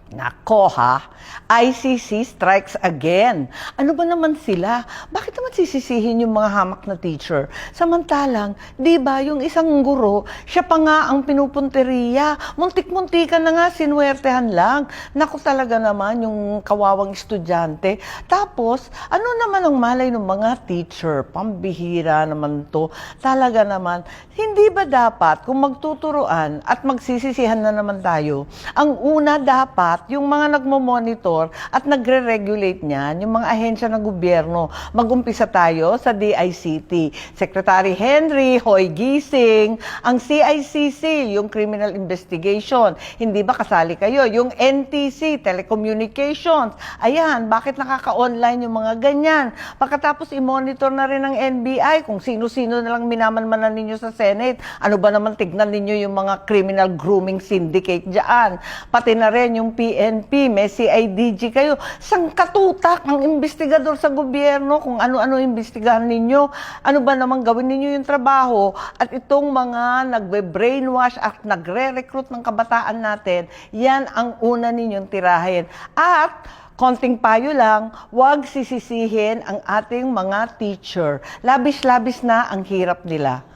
Nako ha, ICC strikes again. Ano ba naman sila? Bakit naman sisisihin yung mga hamak na teacher? Samantalang, di ba yung isang guro, siya pa nga ang pinupunteriya. Muntik-muntikan na nga, sinuwertehan lang. Naku talaga naman yung kawawang estudyante. Tapos, ano naman ang malay ng mga teacher? Pambihira naman to. Talaga naman, hindi ba dapat kung magtuturuan at magsisisihan na naman tayo, ang una dapat yung mga nagmo-monitor at nagre-regulate niyan, yung mga ahensya ng gobyerno. Mag-umpisa tayo sa DICT. Secretary Henry Hoy Gising, ang CICC, yung Criminal Investigation. Hindi ba kasali kayo? Yung NTC, Telecommunications. Ayan, bakit nakaka-online yung mga ganyan? Pagkatapos i-monitor na rin ng NBI kung sino-sino na lang minamanmanan ninyo sa Senate. Ano ba naman tignan ninyo yung mga criminal grooming syndicate dyan? Pati na rin yung PNP, may CIDG kayo. Sangkatutak ang investigador sa gobyerno kung ano-ano imbestigahan ninyo. Ano ba naman gawin ninyo yung trabaho? At itong mga nagbe-brainwash at nagre-recruit ng kabataan natin, yan ang una ninyong tirahin. At konting payo lang, huwag sisisihin ang ating mga teacher. Labis-labis na ang hirap nila.